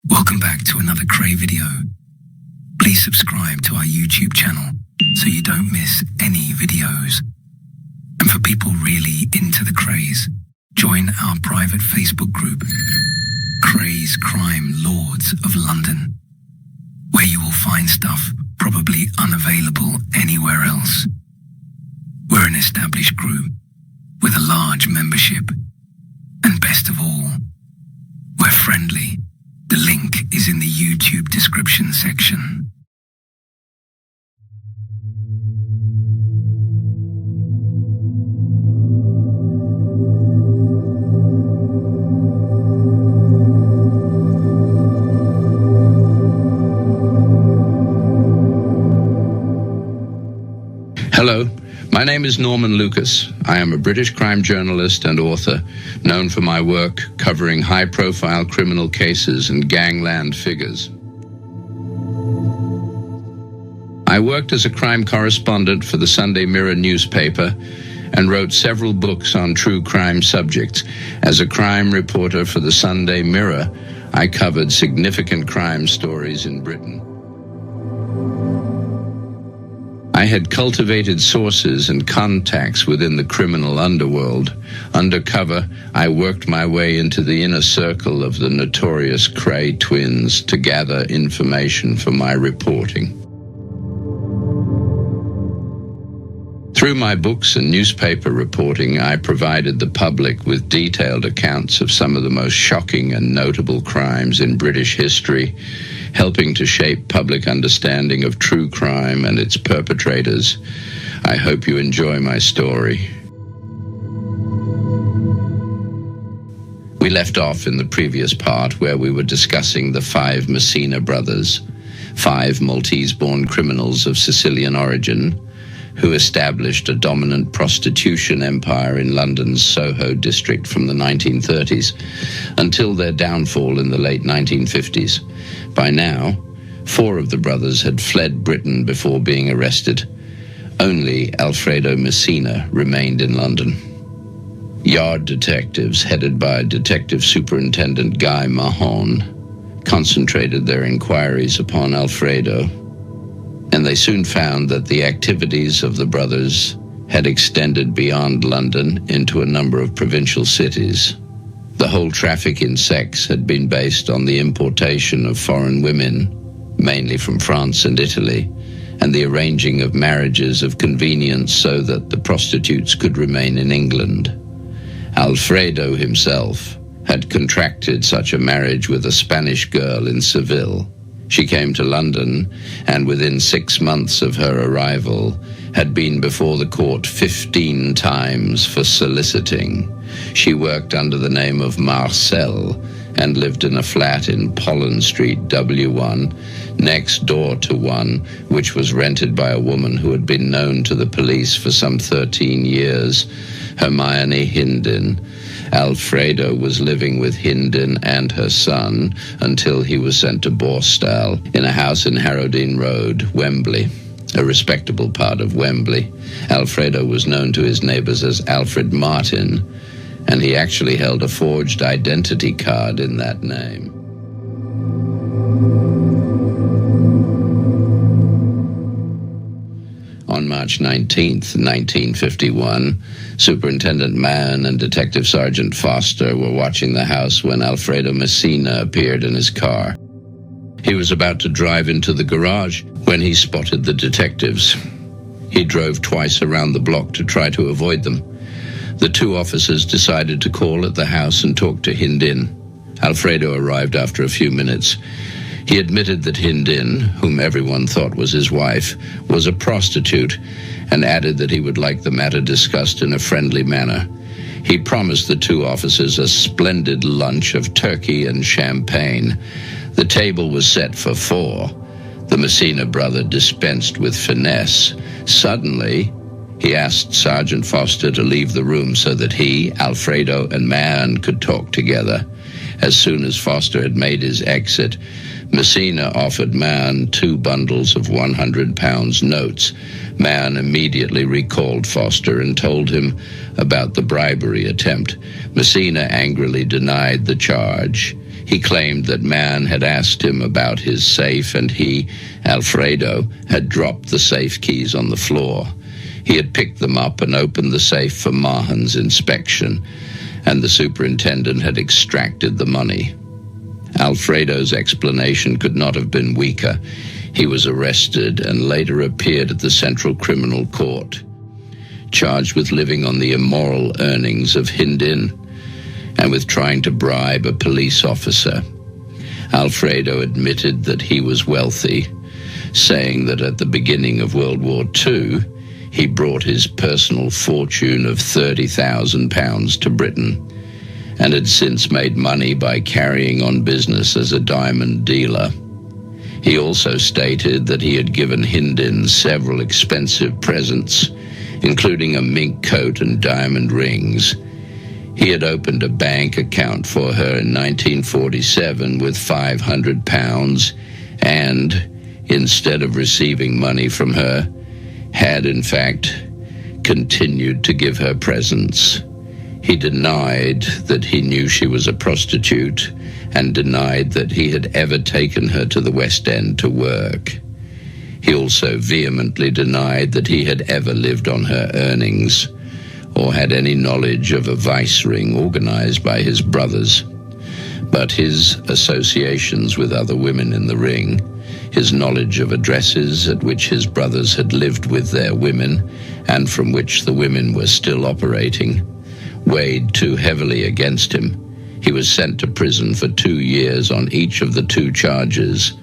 Welcome back to another Kray video. Please subscribe to our YouTube channel so you don't miss any videos. And for people really into the Krays, join our private Facebook group, Krays Crime Lords of London, where you will find stuff probably unavailable anywhere else. We're an established group with a large membership, and best of all, we're friendly. The link is in the YouTube description section. Hello, my name is Norman Lucas. I am a British crime journalist and author, known for my work covering high-profile criminal cases and gangland figures. I worked as a crime correspondent for the Sunday Mirror newspaper and wrote several books on true crime subjects. As a crime reporter for the Sunday Mirror, I covered significant crime stories in Britain. I had cultivated sources and contacts within the criminal underworld. Undercover, I worked my way into the inner circle of the notorious Kray twins to gather information for my reporting. Through my books and newspaper reporting, I provided the public with detailed accounts of some of the most shocking and notable crimes in British history, helping to shape public understanding of true crime and its perpetrators. I hope you enjoy my story. We left off in the previous part where we were discussing the 5 Messina brothers, 5 Maltese-born criminals of Sicilian origin, who established a dominant prostitution empire in London's Soho district from the 1930s until their downfall in the late 1950s. By now, 4 of the brothers had fled Britain before being arrested. Only Alfredo Messina remained in London. Yard detectives, headed by Detective Superintendent Guy Mahon, concentrated their inquiries upon Alfredo, and they soon found that the activities of the brothers had extended beyond London into a number of provincial cities. The whole traffic in sex had been based on the importation of foreign women, mainly from France and Italy, and the arranging of marriages of convenience so that the prostitutes could remain in England. Alfredo himself had contracted such a marriage with a Spanish girl in Seville. She came to London, and within 6 months of her arrival, had been before the court 15 times for soliciting. She worked under the name of Marcel and lived in a flat in Pollen Street, W1, next door to one which was rented by a woman who had been known to the police for some 13 years, Hermione Hindin. Alfredo was living with Hindin and her son until he was sent to Borstal in a house in Harrowdean Road, Wembley, a respectable part of Wembley. Alfredo was known to his neighbors as Alfred Martin, and he actually held a forged identity card in that name. On March 19th, 1951, Superintendent Mann and Detective Sergeant Foster were watching the house when Alfredo Messina appeared in his car. He was about to drive into the garage when he spotted the detectives. He drove twice around the block to try to avoid them. The 2 officers decided to call at the house and talk to Hindin. Alfredo arrived after a few minutes. He admitted that Hindin, whom everyone thought was his wife, was a prostitute, and added that he would like the matter discussed in a friendly manner. He promised the 2 officers a splendid lunch of turkey and champagne. The table was set for 4. The Messina brother dispensed with finesse. Suddenly, he asked Sergeant Foster to leave the room so that he, Alfredo, and Mann could talk together. As soon as Foster had made his exit, Messina offered Mann 2 bundles of £100 notes. Mann immediately recalled Foster and told him about the bribery attempt. Messina angrily denied the charge. He claimed that man had asked him about his safe, and he, Alfredo, had dropped the safe keys on the floor. He had picked them up and opened the safe for Mahan's inspection, and the superintendent had extracted the money. Alfredo's explanation could not have been weaker. He was arrested and later appeared at the Central Criminal Court, charged with living on the immoral earnings of Hindin and with trying to bribe a police officer. Alfredo admitted that he was wealthy, saying that at the beginning of World War II, he brought his personal fortune of £30,000 to Britain and had since made money by carrying on business as a diamond dealer. He also stated that he had given Hindin several expensive presents, including a mink coat and diamond rings. He had opened a bank account for her in 1947 with £500 and, instead of receiving money from her, had in fact continued to give her presents. He denied that he knew she was a prostitute and denied that he had ever taken her to the West End to work. He also vehemently denied that he had ever lived on her earnings or had any knowledge of a vice ring organized by his brothers. But his associations with other women in the ring, his knowledge of addresses at which his brothers had lived with their women and from which the women were still operating, weighed too heavily against him. He was sent to prison for 2 years on each of the 2 charges,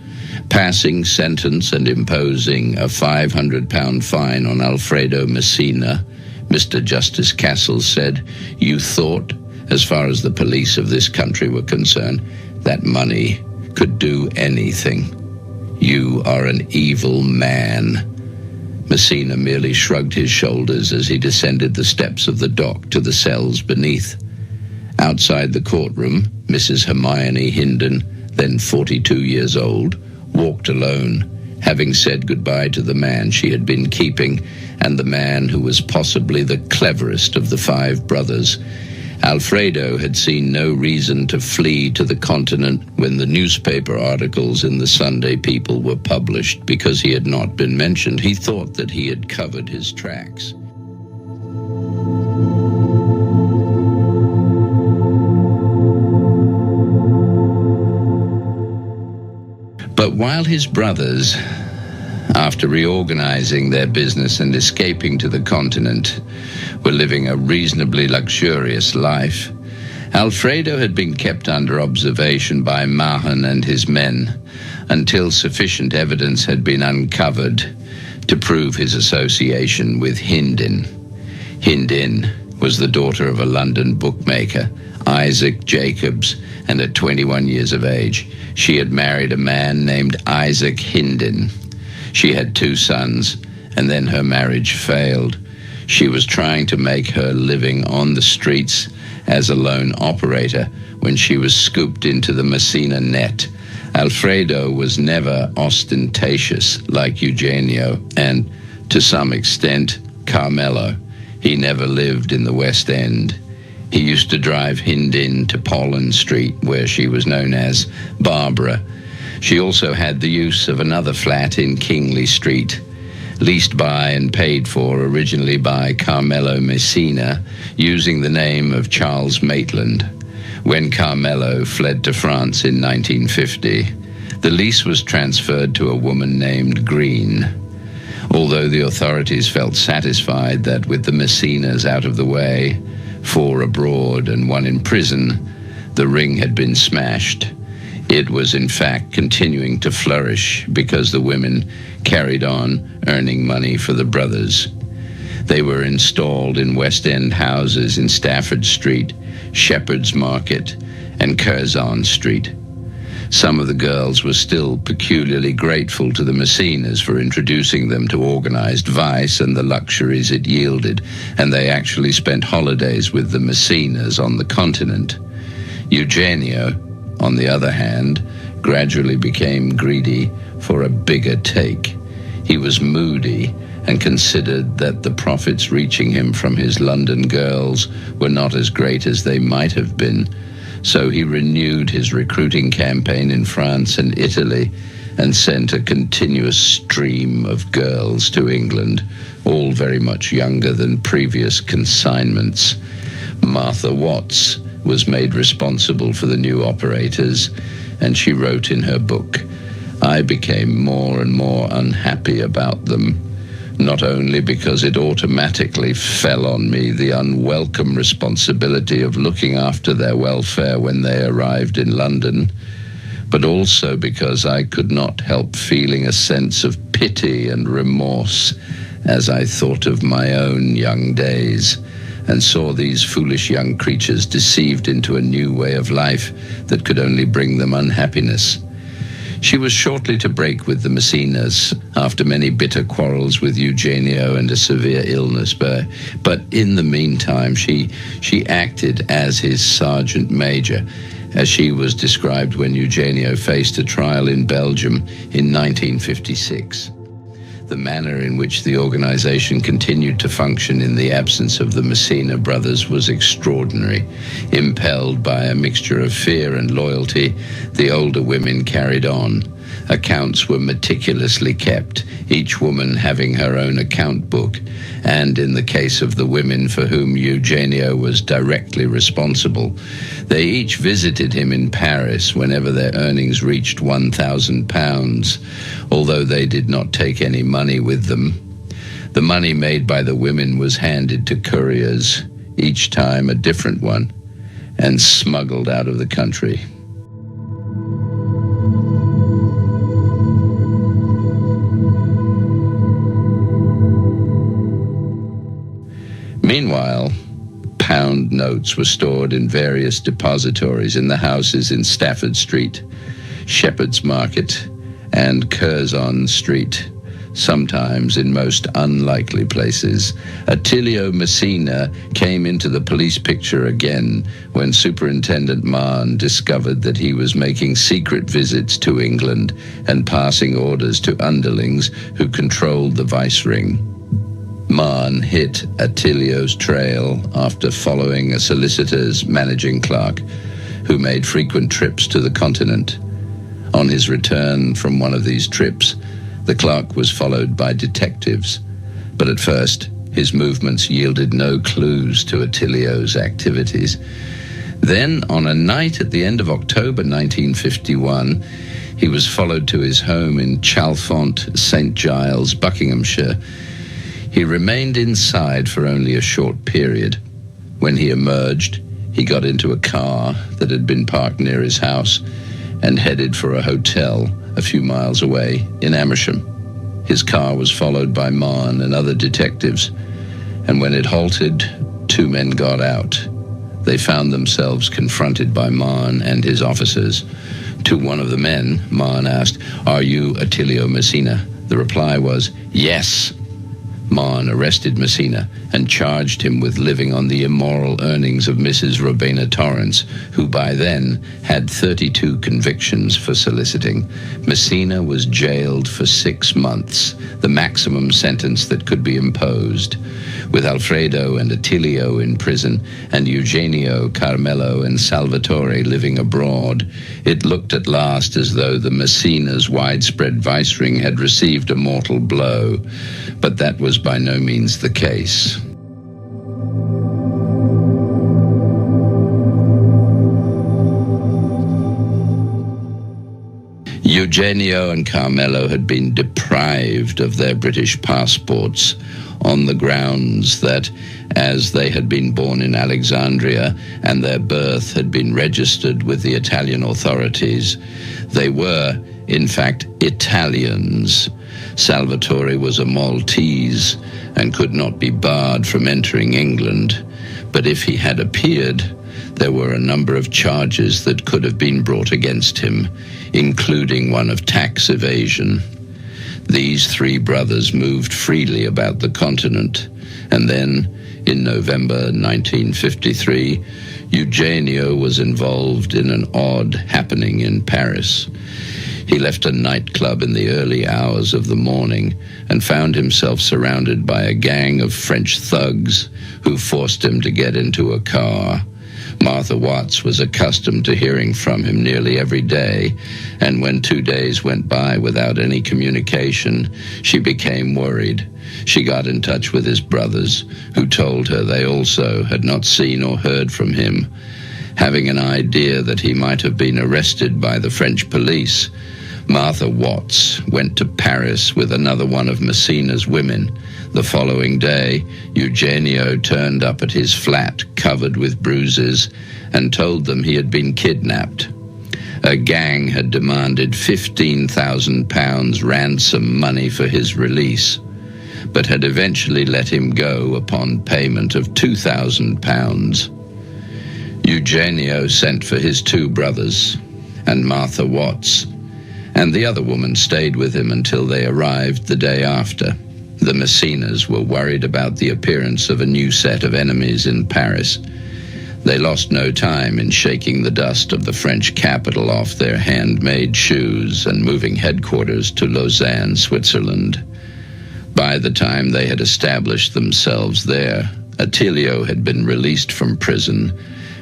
passing sentence and imposing a £500 fine on Alfredo Messina. Mr. Justice Castle said, "You thought, as far as the police of this country were concerned, that money could do anything. You are an evil man." Messina merely shrugged his shoulders as he descended the steps of the dock to the cells beneath. Outside the courtroom, Mrs. Hermione Hindin, then 42 years old, walked alone, having said goodbye to the man she had been keeping and the man who was possibly the cleverest of the 5 brothers. Alfredo had seen no reason to flee to the continent when the newspaper articles in the Sunday People were published because he had not been mentioned. He thought that he had covered his tracks. But while his brothers, after reorganizing their business and escaping to the continent, were living a reasonably luxurious life, Alfredo had been kept under observation by Mahan and his men until sufficient evidence had been uncovered to prove his association with Hindin. Hindin was the daughter of a London bookmaker, Isaac Jacobs, and at 21 years of age, she had married a man named Isaac Hindin. She had 2 sons, and then her marriage failed. She was trying to make her living on the streets as a lone operator when she was scooped into the Messina net. Alfredo was never ostentatious like Eugenio and, to some extent, Carmelo. He never lived in the West End. He used to drive Hindin to Pollen Street, where she was known as Barbara. She also had the use of another flat in Kingly Street, leased by and paid for originally by Carmelo Messina, using the name of Charles Maitland. When Carmelo fled to France in 1950, the lease was transferred to a woman named Green. Although the authorities felt satisfied that with the Messinas out of the way, 4 abroad and 1 in prison, the ring had been smashed, it was in fact continuing to flourish because the women carried on earning money for the brothers. They were installed in West End houses in Stafford Street, Shepherd's Market, and Curzon Street. Some of the girls were still peculiarly grateful to the Messinas for introducing them to organized vice and the luxuries it yielded, and they actually spent holidays with the Messinas on the continent. Eugenio, on the other hand, gradually became greedy for a bigger take. He was moody and considered that the profits reaching him from his London girls were not as great as they might have been, So he renewed his recruiting campaign in France and Italy and sent a continuous stream of girls to England, all very much younger than previous consignments. Martha Watts was made responsible for the new operators, and she wrote in her book, "I became more and more unhappy about them, not only because it automatically fell on me the unwelcome responsibility of looking after their welfare when they arrived in London, but also because I could not help feeling a sense of pity and remorse as I thought of my own young days and saw these foolish young creatures deceived into a new way of life that could only bring them unhappiness." She was shortly to break with the Messinas after many bitter quarrels with Eugenio and a severe illness, but in the meantime she acted as his sergeant major, as she was described when Eugenio faced a trial in Belgium in 1956. The manner in which the organization continued to function in the absence of the Messina brothers was extraordinary. Impelled by a mixture of fear and loyalty, the older women carried on. Accounts were meticulously kept, each woman having her own account book, and in the case of the women for whom Eugenio was directly responsible, they each visited him in Paris whenever their earnings reached £1,000, although they did not take any money with them. The money made by the women was handed to couriers, each time a different one, and smuggled out of the country. Meanwhile, pound notes were stored in various depositories in the houses in Stafford Street, Shepherd's Market, and Curzon Street, sometimes in most unlikely places. Attilio Messina came into the police picture again when Superintendent Mahon discovered that he was making secret visits to England and passing orders to underlings who controlled the vice ring. Mahon hit Attilio's trail after following a solicitor's managing clerk who made frequent trips to the continent. On his return from one of these trips, the clerk was followed by detectives, but at first his movements yielded no clues to Attilio's activities. Then, on a night at the end of October 1951, he was followed to his home in Chalfont, St. Giles, Buckinghamshire. He remained inside for only a short period. When he emerged, he got into a car that had been parked near his house and headed for a hotel a few miles away in Amersham. His car was followed by Mahon and other detectives, and when it halted, two men got out. They found themselves confronted by Mahon and his officers. To one of the men, Mahon asked, "Are you Attilio Messina?" The reply was, "Yes." Mahon arrested Messina and charged him with living on the immoral earnings of Mrs. Rowena Torrance, who by then had 32 convictions for soliciting. Messina was jailed for 6 months, the maximum sentence that could be imposed. With Alfredo and Attilio in prison and Eugenio, Carmelo and Salvatore living abroad, it looked at last as though the Messina's widespread vice ring had received a mortal blow, but that was by no means the case. Eugenio and Carmelo had been deprived of their British passports on the grounds that, as they had been born in Alexandria and their birth had been registered with the Italian authorities, they were, in fact, Italians. Salvatore was a Maltese and could not be barred from entering England, but if he had appeared, there were a number of charges that could have been brought against him, including one of tax evasion. These three brothers moved freely about the continent, and then, in November 1953, Eugenio was involved in an odd happening in Paris. He left a nightclub in the early hours of the morning and found himself surrounded by a gang of French thugs who forced him to get into a car. Martha Watts was accustomed to hearing from him nearly every day, and when 2 days went by without any communication, she became worried. She got in touch with his brothers, who told her they also had not seen or heard from him. Having an idea that he might have been arrested by the French police, Martha Watts went to Paris with another one of Messina's women. The following day, Eugenio turned up at his flat covered with bruises and told them he had been kidnapped. A gang had demanded £15,000 ransom money for his release, but had eventually let him go upon payment of £2,000. Eugenio sent for his 2 brothers and Martha Watts, and the other woman stayed with him until they arrived the day after. The Messinas were worried about the appearance of a new set of enemies in Paris. They lost no time in shaking the dust of the French capital off their handmade shoes and moving headquarters to Lausanne, Switzerland. By the time they had established themselves there, Attilio had been released from prison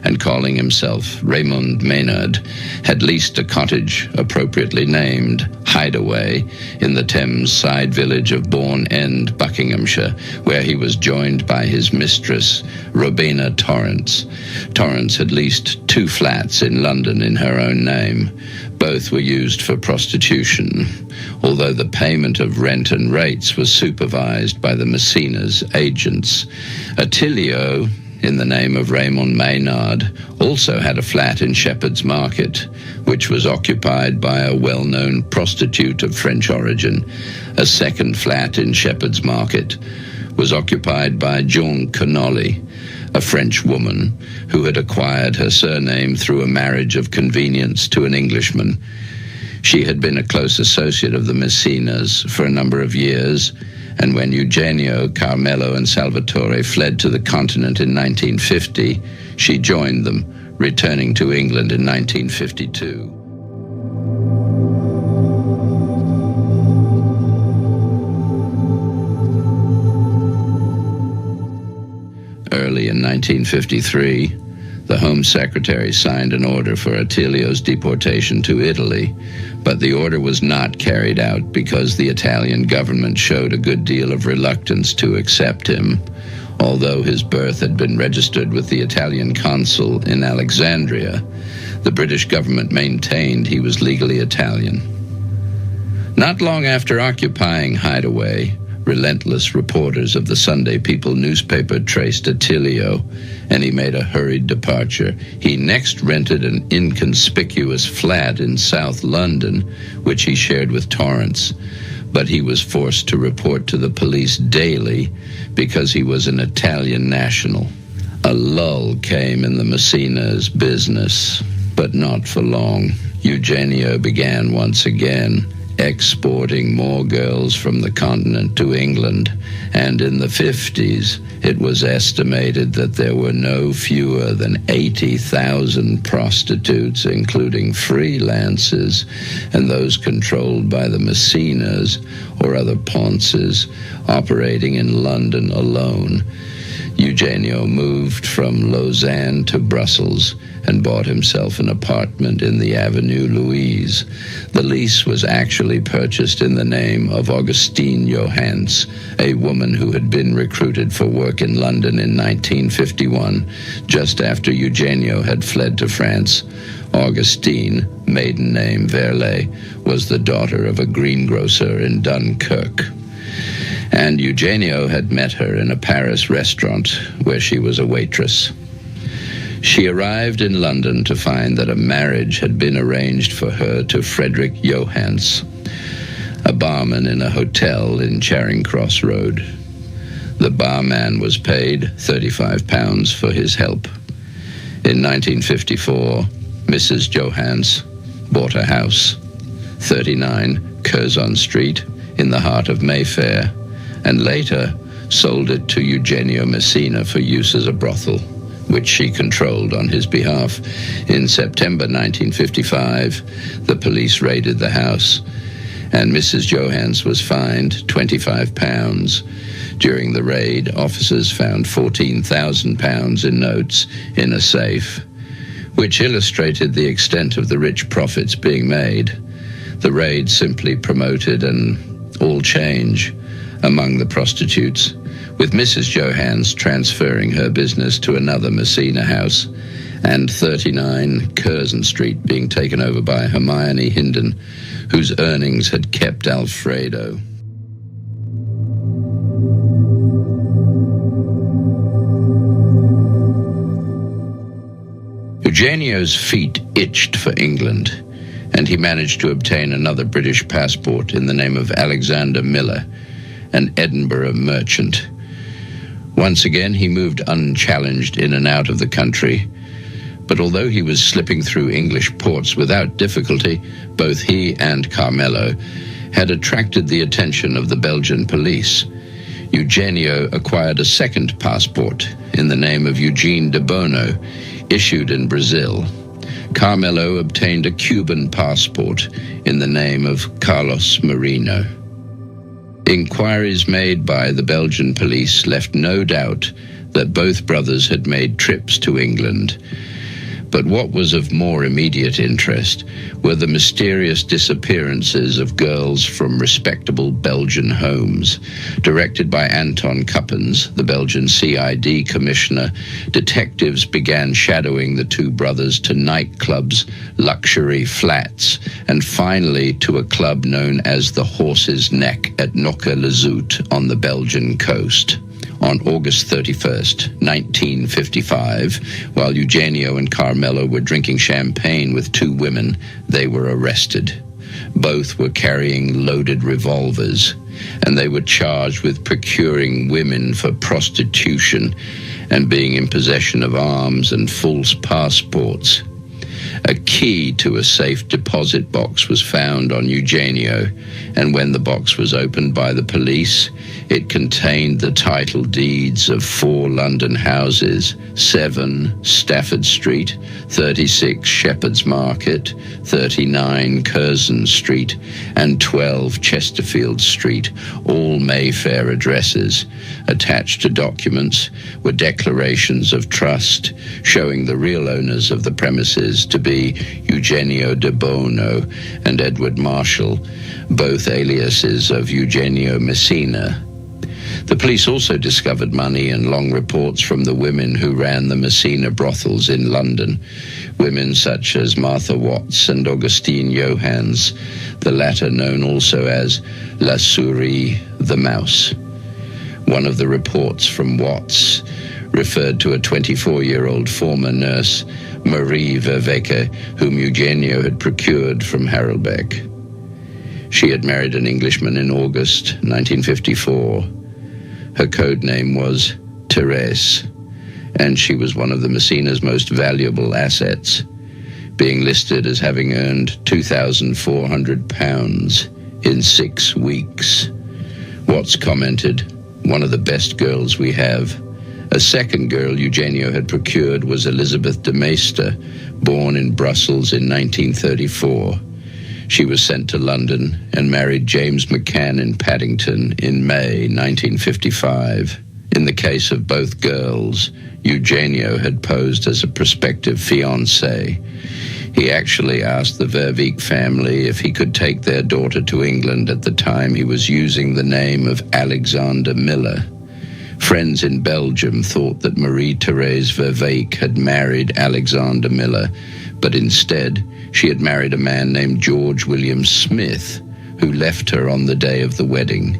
and, calling himself Raymond Maynard, had leased a cottage appropriately named Hideaway in the Thames side village of Bourne End, Buckinghamshire, where he was joined by his mistress, Robina Torrance. Torrance had leased 2 flats in London in her own name. Both were used for prostitution, although the payment of rent and rates was supervised by the Messina's agents. Attilio, in the name of Raymond Maynard, also had a flat in Shepherd's Market, which was occupied by a well-known prostitute of French origin. A second flat in Shepherd's Market was occupied by Jean Connolly, a French woman who had acquired her surname through a marriage of convenience to an Englishman. She had been a close associate of the Messinas for a number of years, and when Eugenio, Carmelo, and Salvatore fled to the continent in 1950, she joined them, returning to England in 1952. Early in 1953, the Home Secretary signed an order for Attilio's deportation to Italy, but the order was not carried out because the Italian government showed a good deal of reluctance to accept him. Although his birth had been registered with the Italian consul in Alexandria, the British government maintained he was legally Italian. Not long after occupying Hideaway, relentless reporters of the Sunday People newspaper traced Attilio, and he made a hurried departure. He next rented an inconspicuous flat in South London, which he shared with Torrance, but he was forced to report to the police daily because he was an Italian national. A lull came in the Messina's business, but not for long. Eugenio began once again exporting more girls from the continent to England, and in the 50s it was estimated that there were no fewer than 80,000 prostitutes, including freelancers and those controlled by the Messinas or other ponces, operating in London alone. Eugenio moved from Lausanne to Brussels and bought himself an apartment in the Avenue Louise. The lease was actually purchased in the name of Augustine Johans, a woman who had been recruited for work in London in 1951, just after Eugenio had fled to France. Augustine, maiden name Verlet, was the daughter of a greengrocer in Dunkirk, and Eugenio had met her in a Paris restaurant where she was a waitress. She arrived in London to find that a marriage had been arranged for her to Frederick Johans, a barman in a hotel in Charing Cross Road. The barman was paid £35 for his help. In 1954, Mrs. Johans bought a house, 39 Curzon Street, in the heart of Mayfair, and later sold it to Eugenio Messina for use as a brothel, which she controlled on his behalf. In September 1955, the police raided the house, and Mrs. Johans was fined £25. During the raid, officers found £14,000 in notes in a safe which illustrated the extent of the rich profits being made. The raid simply promoted an all change among the prostitutes, with Mrs. Johans transferring her business to another Messina house, and 39 Curzon Street being taken over by Hermione Hinden, whose earnings had kept Alfredo. Eugenio's feet itched for England, and he managed to obtain another British passport in the name of Alexander Miller, an Edinburgh merchant. Once again, he moved unchallenged in and out of the country, but although he was slipping through English ports without difficulty, both he and Carmelo had attracted the attention of the Belgian police. Eugenio acquired a second passport in the name of Eugene de Bono, issued in Brazil. Carmelo obtained a Cuban passport in the name of Carlos Marino. Inquiries made by the Belgian police left no doubt that both brothers had made trips to England. But what was of more immediate interest were the mysterious disappearances of girls from respectable Belgian homes. Directed by Anton Kuppens, the Belgian CID commissioner, detectives began shadowing the two brothers to nightclubs, luxury flats, and finally to a club known as the Horse's Neck at Nokke-le-Zoet on the Belgian coast. On August 31st, 1955, while Eugenio and Carmelo were drinking champagne with two women, they were arrested. Both were carrying loaded revolvers, and they were charged with procuring women for prostitution and being in possession of arms and false passports. A key to a safe deposit box was found on Eugenio, and when the box was opened by the police, it contained the title deeds of 4 London houses: 7 Stafford Street, 36 Shepherd's Market, 39 Curzon Street, and 12 Chesterfield Street, all Mayfair addresses. Attached to documents were declarations of trust showing the real owners of the premises to be Eugenio de Bono and Edward Marshall, both aliases of Eugenio Messina. The police also discovered money and long reports from the women who ran the Messina brothels in London, women such as Martha Watts and Augustine Johans, the latter known also as La Souris, the Mouse. One of the reports from Watts referred to a 24-year-old former nurse, Marie Verweke, whom Eugenio had procured from Harelbeke. She had married an Englishman in August 1954. Her code name was Therese, and she was one of the Messina's most valuable assets, being listed as having earned £2,400 in 6 weeks. Watts commented, "One of the best girls we have." A second girl Eugenio had procured was Elizabeth de Meester, born in Brussels in 1934. She was sent to London and married James McCann in Paddington in May 1955. In the case of both girls, Eugenio had posed as a prospective fiancé. He actually asked the Verbeek family if he could take their daughter to England. At the time, he was using the name of Alexander Miller. Friends in Belgium thought that Marie-Thérèse Verbeek had married Alexander Miller, but instead she had married a man named George William Smith, who left her on the day of the wedding.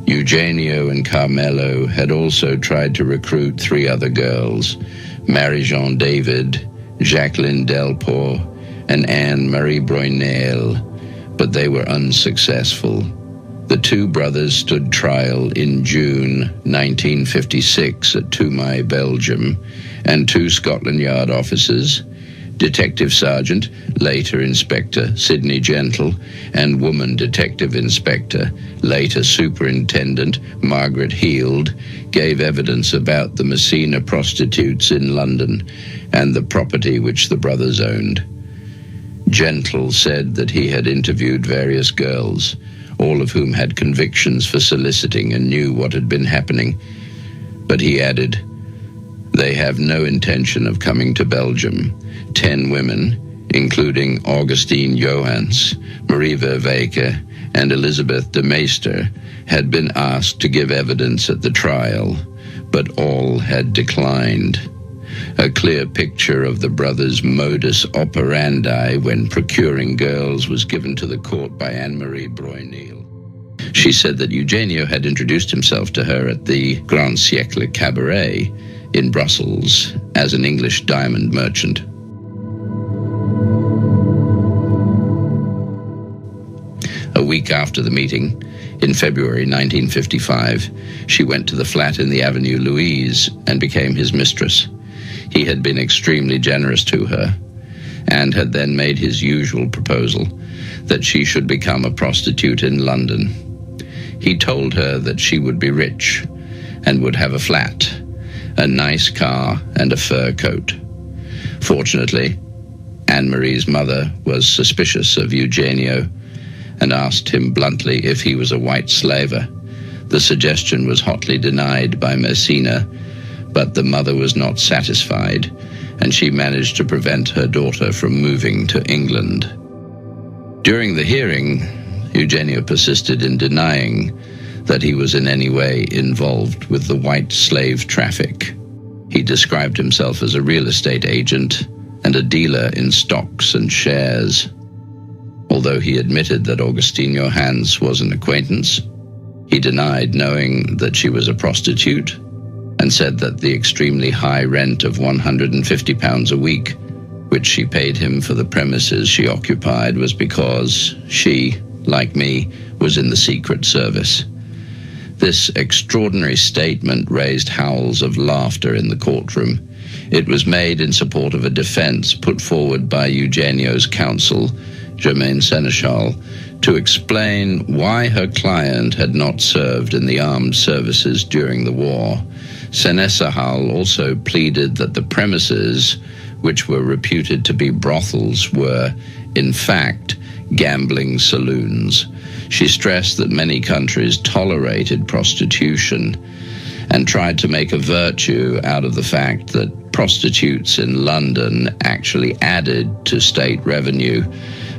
Eugenio and Carmelo had also tried to recruit 3 other girls, Marie-Jean David, Jacqueline Delport, and Anne-Marie Brunel, but they were unsuccessful. The two brothers stood trial in June 1956 at Toumai, Belgium, and 2 Scotland Yard officers, Detective Sergeant, later Inspector Sidney Gentle, and Woman Detective Inspector, later Superintendent Margaret Heald, gave evidence about the Messina prostitutes in London and the property which the brothers owned. Gentle said that he had interviewed various girls, all of whom had convictions for soliciting and knew what had been happening. But he added, They have no intention of coming to Belgium. 10 women, including Augustine Johans, Marie Verweke, and Elizabeth de Meester, had been asked to give evidence at the trial, but all had declined. A clear picture of the brothers' modus operandi when procuring girls was given to the court by Anne-Marie Broyneil. She said that Eugenio had introduced himself to her at the Grand Siècle Cabaret in Brussels as an English diamond merchant. A week after the meeting, in February 1955, she went to the flat in the Avenue Louise and became his mistress. He had been extremely generous to her, and had then made his usual proposal that she should become a prostitute in London. He told her that she would be rich and would have a flat, a nice car, and a fur coat. Fortunately, Anne-Marie's mother was suspicious of Eugenio and asked him bluntly if he was a white slaver. The suggestion was hotly denied by Messina, but the mother was not satisfied, and she managed to prevent her daughter from moving to England. During the hearing, Eugenio persisted in denying that he was in any way involved with the white slave traffic. He described himself as a real estate agent and a dealer in stocks and shares. Although he admitted that Augustine Johans was an acquaintance, he denied knowing that she was a prostitute and said that the extremely high rent of £150 a week, which she paid him for the premises she occupied, was because she, like me, was in the Secret Service. This extraordinary statement raised howls of laughter in the courtroom. It was made in support of a defense put forward by Eugenio's counsel, Germaine Seneschal, to explain why her client had not served in the armed services during the war. Seneschal also pleaded that the premises, which were reputed to be brothels, were, in fact, gambling saloons. She stressed that many countries tolerated prostitution and tried to make a virtue out of the fact that prostitutes in London actually added to state revenue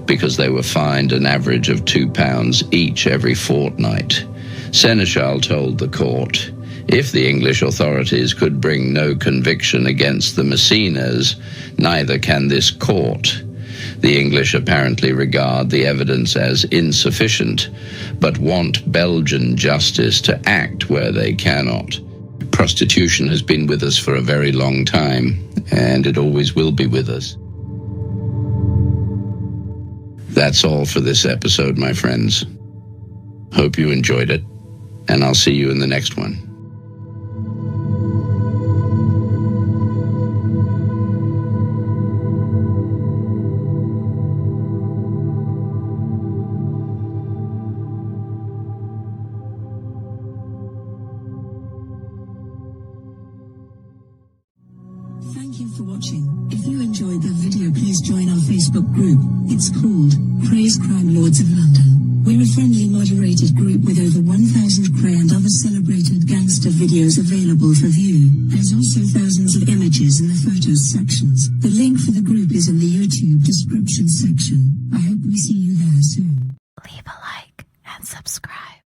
because they were fined an average of £2 each every fortnight. Seneschal told the court, if the English authorities could bring no conviction against the Messinas, neither can this court. The English apparently regard the evidence as insufficient, but want Belgian justice to act where they cannot. Prostitution has been with us for a very long time, and it always will be with us. That's all for this episode, my friends. Hope you enjoyed it, and I'll see you in the next one. Thank you for watching. If you enjoyed the video, please join our Facebook group. It's called Krays Crime Lords of London. We're a friendly moderated group with over 1,000 Kray and other celebrated gangster videos available for view. There's also thousands of images in the photos sections. The link for the group is in the YouTube description section. I hope we see you there soon. Leave a like and subscribe.